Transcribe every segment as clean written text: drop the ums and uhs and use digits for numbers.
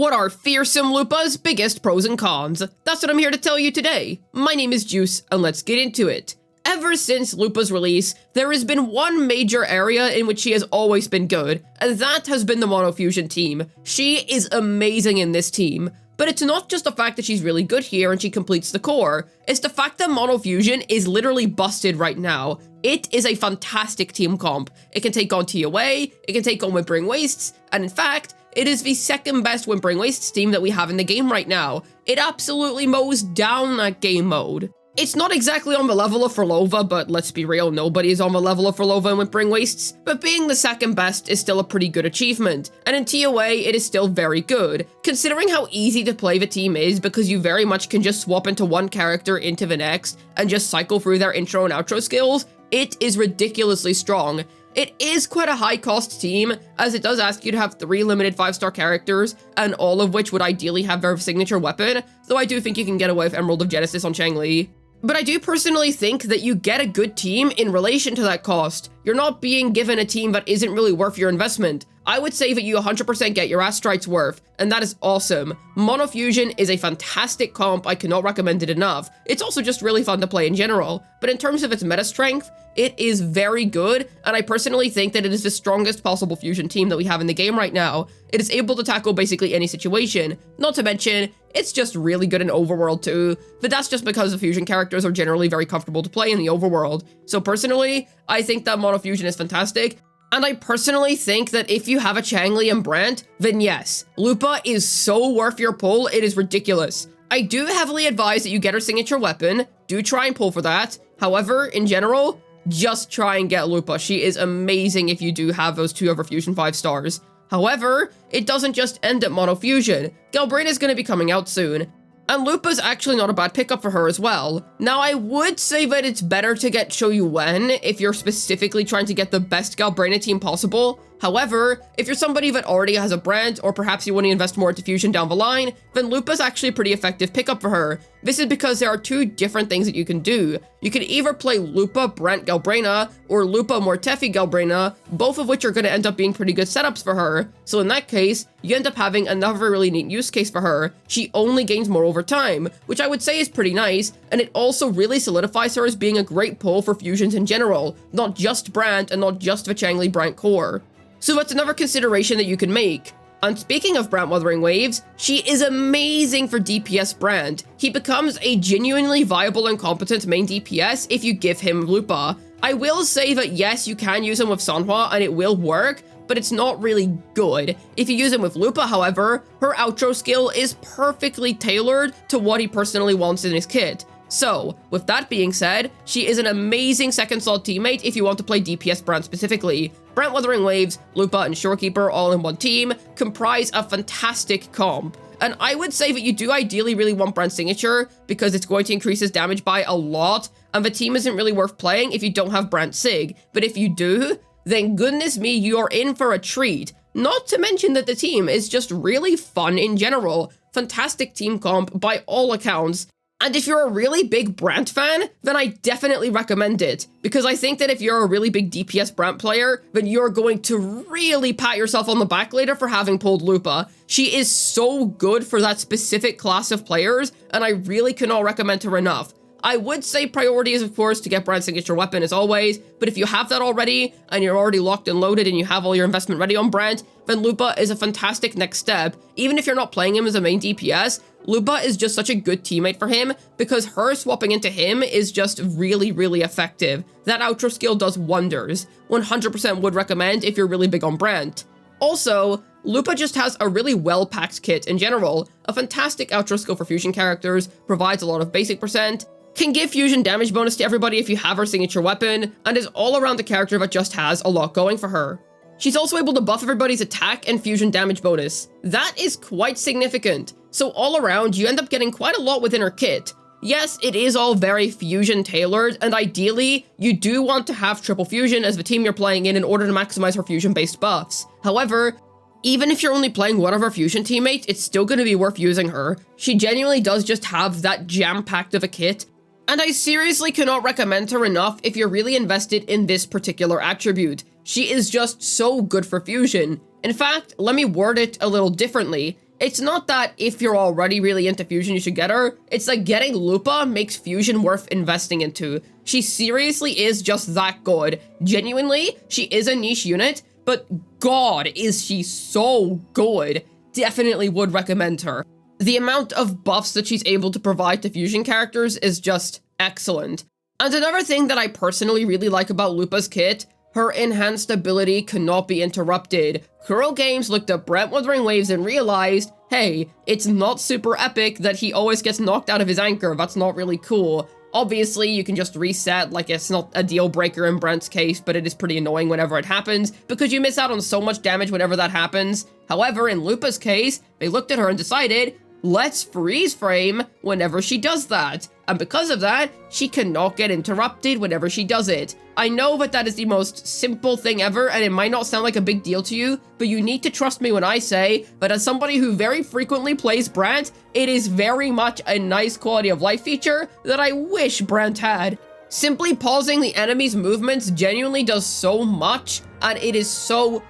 What are fearsome Lupa's biggest pros and cons? That's what I'm here to tell you today. My name is Juice, and let's get into it. Ever since Lupa's release, there has been one major area in which she has always been good, and that has been the Monofusion team. She is amazing in this team. But it's not just the fact that she's really good here and she completes the core, it's the fact that Monofusion is literally busted right now. It is a fantastic team comp. It can take on TOA, it can take on Whimpering Wastes, and in fact, it is the second best Whimpering Wastes team that we have in the game right now. It absolutely mows down that game mode. It's not exactly on the level of Furlova, but let's be real, nobody is on the level of Furlova and Whimpering Wastes, but being the second best is still a pretty good achievement, and in TOA it is still very good, considering how easy to play the team is because you very much can just swap into one character into the next and just cycle through their intro and outro skills. It is ridiculously strong. It is quite a high-cost team, as it does ask you to have 3 limited 5-star characters, and all of which would ideally have their signature weapon, though I do think you can get away with Emerald of Genesis on Changli. But I do personally think that you get a good team in relation to that cost. You're not being given a team that isn't really worth your investment. I would say that you 100% get your Astrites worth, and that is awesome. Monofusion is a fantastic comp, I cannot recommend it enough. It's also just really fun to play in general, but in terms of its meta strength, it is very good, and I personally think that it is the strongest possible fusion team that we have in the game right now. It is able to tackle basically any situation, not to mention, it's just really good in Overworld too, but that's just because the fusion characters are generally very comfortable to play in the Overworld. So personally, I think that Monofusion is fantastic, and I personally think that if you have a Changli and Brant, then yes, Lupa is so worth your pull, it is ridiculous. I do heavily advise that you get her signature weapon, do try and pull for that. However, in general, just try and get Lupa. She is amazing if you do have those 2 other fusion 5 stars. However, it doesn't just end at Monofusion. Galbrena is going to be coming out soon, and Lupa's actually not a bad pickup for her as well. Now, I would say that it's better to get Shoyuwen if you're specifically trying to get the best Galbrena team possible. However, if you're somebody that already has a Brant, or perhaps you want to invest more into fusion down the line, then Lupa's actually a pretty effective pickup for her. This is because there are 2 different things that you can do. You can either play Lupa Brant Galbrena, or Lupa Mortefi Galbrena, both of which are going to end up being pretty good setups for her. So in that case, you end up having another really neat use case for her. She only gains more over time, which I would say is pretty nice, and it also really solidifies her as being a great pull for fusions in general, not just Brant and not just the Changli Brant core. So that's another consideration that you can make. And speaking of Brant Wuthering Waves, she is amazing for DPS Brant. He becomes a genuinely viable and competent main DPS if you give him Lupa. I will say that yes, you can use him with Sanhua and it will work, but it's not really good. If you use him with Lupa, however, her outro skill is perfectly tailored to what he personally wants in his kit. So, with that being said, she is an amazing second slot teammate if you want to play DPS Brant specifically. Brant Wuthering Waves, Lupa, and Shorekeeper all in one team comprise a fantastic comp. And I would say that you do ideally really want Brant's signature because it's going to increase his damage by a lot, and the team isn't really worth playing if you don't have Brant Sig. But if you do, then goodness me, you're in for a treat. Not to mention that the team is just really fun in general. Fantastic team comp by all accounts. And if you're a really big Brant fan, then I definitely recommend it, because I think that if you're a really big DPS Brant player, then you're going to really pat yourself on the back later for having pulled Lupa. She is so good for that specific class of players, and I really cannot recommend her enough. I would say priority is, of course, to get Brant's signature weapon as always, but if you have that already, and you're already locked and loaded and you have all your investment ready on Brant, then Lupa is a fantastic next step. Even if you're not playing him as a main DPS, Lupa is just such a good teammate for him because her swapping into him is just really, really effective. That outro skill does wonders. 100% would recommend if you're really big on Brant. Also, Lupa just has a really well-packed kit in general. A fantastic outro skill for fusion characters, provides a lot of basic percent, can give fusion damage bonus to everybody if you have her signature weapon, and is all around a character that just has a lot going for her. She's also able to buff everybody's attack and fusion damage bonus. That is quite significant. So all around, you end up getting quite a lot within her kit. Yes, it is all very fusion tailored, and ideally, you do want to have triple fusion as the team you're playing in order to maximize her fusion-based buffs. However, even if you're only playing one of her fusion teammates, it's still going to be worth using her. She genuinely does just have that jam-packed of a kit, and I seriously cannot recommend her enough if you're really invested in this particular attribute. She is just so good for fusion. In fact, let me word it a little differently. It's not that if you're already really into fusion, you should get her. It's that getting Lupa makes fusion worth investing into. She seriously is just that good. Genuinely, she is a niche unit, but God, is she so good. Definitely would recommend her. The amount of buffs that she's able to provide to fusion characters is just excellent. And another thing that I personally really like about Lupa's kit, her enhanced ability cannot be interrupted. Kuro Games looked at Brant Wuthering Waves and realized, hey, it's not super epic that he always gets knocked out of his anchor. That's not really cool. Obviously, you can just reset, like it's not a deal breaker in Brant's case, but it is pretty annoying whenever it happens, because you miss out on so much damage whenever that happens. However, in Lupa's case, they looked at her and decided, let's freeze frame whenever she does that. And because of that, she cannot get interrupted whenever she does it. I know that that is the most simple thing ever, and it might not sound like a big deal to you, but you need to trust me when I say that as somebody who very frequently plays Brant, it is very much a nice quality of life feature that I wish Brant had. Simply pausing the enemy's movements genuinely does so much, and it is so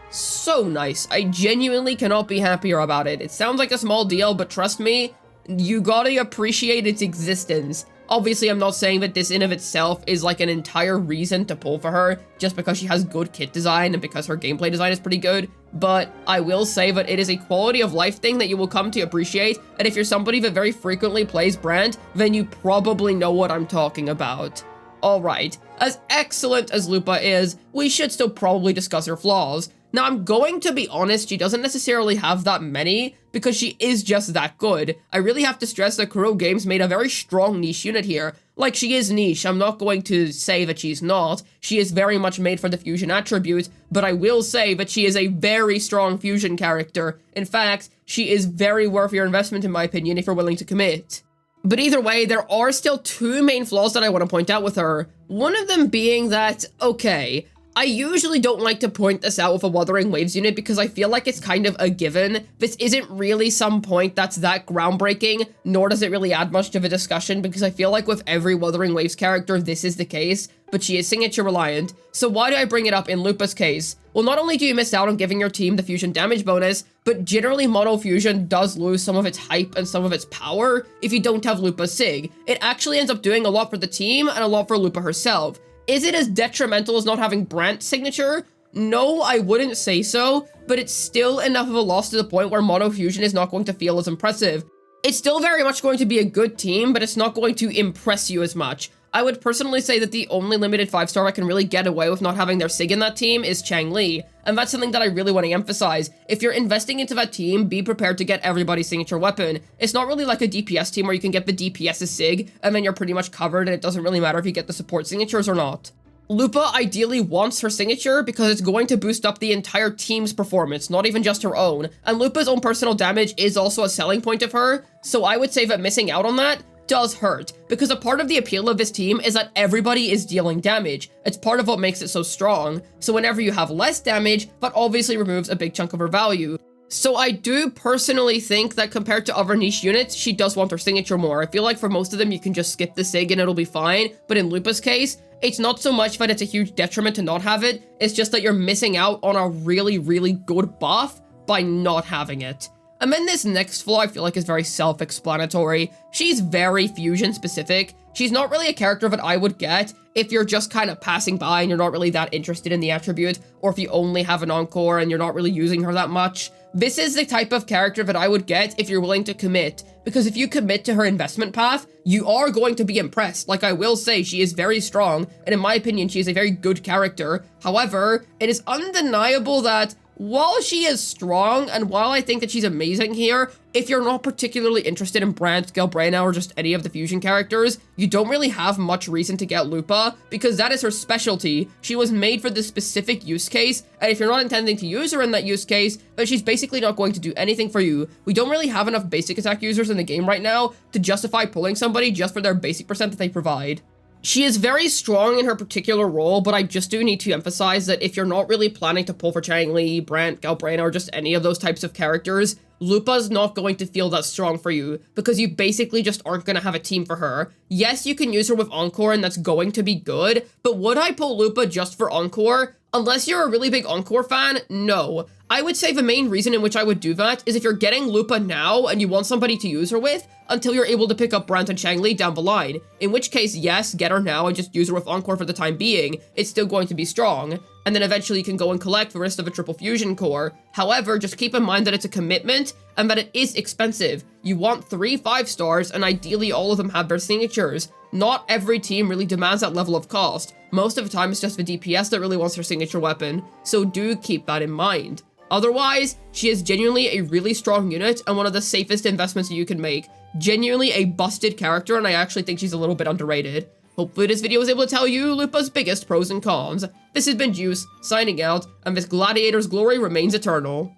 nice. I genuinely cannot be happier about it. It sounds like a small deal, but trust me, you gotta appreciate its existence. Obviously, I'm not saying that this in of itself is like an entire reason to pull for her, just because she has good kit design and because her gameplay design is pretty good, but I will say that it is a quality of life thing that you will come to appreciate, and if you're somebody that very frequently plays Brant, then you probably know what I'm talking about. Alright, as excellent as Lupa is, we should still probably discuss her flaws. Now, I'm going to be honest, she doesn't necessarily have that many, because she is just that good. I really have to stress that Kuro Games made a very strong niche unit here. Like, she is niche, I'm not going to say that she's not. She is very much made for the fusion attribute, but I will say that she is a very strong fusion character. In fact, she is very worth your investment in my opinion if you're willing to commit. But either way, there are still two main flaws that I want to point out with her. One of them being that, okay, I usually don't like to point this out with a Wuthering Waves unit because I feel like it's kind of a given. This isn't really some point that's that groundbreaking, nor does it really add much to the discussion because I feel like with every Wuthering Waves character, this is the case, but she is signature reliant. So why do I bring it up in Lupa's case? Well, not only do you miss out on giving your team the fusion damage bonus, but generally mono fusion does lose some of its hype and some of its power if you don't have Lupa's Sig. It actually ends up doing a lot for the team and a lot for Lupa herself. Is it as detrimental as not having Brant's signature? No, I wouldn't say so, but it's still enough of a loss to the point where mono fusion is not going to feel as impressive. It's still very much going to be a good team, but it's not going to impress you as much. I would personally say that the only limited 5-star I can really get away with not having their Sig in that team is Chang Li, and that's something that I really want to emphasize. If you're investing into that team, be prepared to get everybody's signature weapon. It's not really like a DPS team where you can get the DPS's Sig, and then you're pretty much covered and it doesn't really matter if you get the support signatures or not. Lupa ideally wants her signature because it's going to boost up the entire team's performance, not even just her own, and Lupa's own personal damage is also a selling point of her, so I would say that missing out on that does hurt, because a part of the appeal of this team is that everybody is dealing damage. It's part of what makes it so strong, so whenever you have less damage, that obviously removes a big chunk of her value. So I do personally think that compared to other niche units, she does want her signature more. I feel like for most of them, you can just skip the Sig and it'll be fine, but in Lupa's case, it's not so much that it's a huge detriment to not have it, it's just that you're missing out on a really, really good buff by not having it. And then this next flaw I feel like is very self-explanatory. She's very fusion specific. She's not really a character that I would get if you're just kind of passing by and you're not really that interested in the attribute, or if you only have an Encore and you're not really using her that much. This is the type of character that I would get if you're willing to commit, because if you commit to her investment path, you are going to be impressed. Like I will say, she is very strong, and in my opinion, she is a very good character. However, it is undeniable that while she is strong, and while I think that she's amazing here, if you're not particularly interested in Brant, Galbrena, or just any of the fusion characters, you don't really have much reason to get Lupa, because that is her specialty. She was made for this specific use case, and if you're not intending to use her in that use case, then she's basically not going to do anything for you. We don't really have enough basic attack users in the game right now to justify pulling somebody just for their basic percent that they provide. She is very strong in her particular role, but I just do need to emphasize that if you're not really planning to pull for Chang Li, Brant, Galbrena, or just any of those types of characters, Lupa's not going to feel that strong for you, because you basically just aren't going to have a team for her. Yes, you can use her with Encore, and that's going to be good, but would I pull Lupa just for Encore? Unless you're a really big Encore fan, no. I would say the main reason in which I would do that is if you're getting Lupa now and you want somebody to use her with until you're able to pick up Brant and Changli down the line. In which case, yes, get her now and just use her with Encore for the time being. It's still going to be strong. And then eventually you can go and collect the rest of a triple fusion core. However, just keep in mind that it's a commitment and that it is expensive. You want 3 5-stars and ideally all of them have their signatures. Not every team really demands that level of cost. Most of the time it's just the DPS that really wants their signature weapon. So do keep that in mind. Otherwise, she is genuinely a really strong unit and one of the safest investments you can make. Genuinely a busted character, and I actually think she's a little bit underrated. Hopefully this video was able to tell you Lupa's biggest pros and cons. This has been Juice, signing out, and this gladiator's glory remains eternal.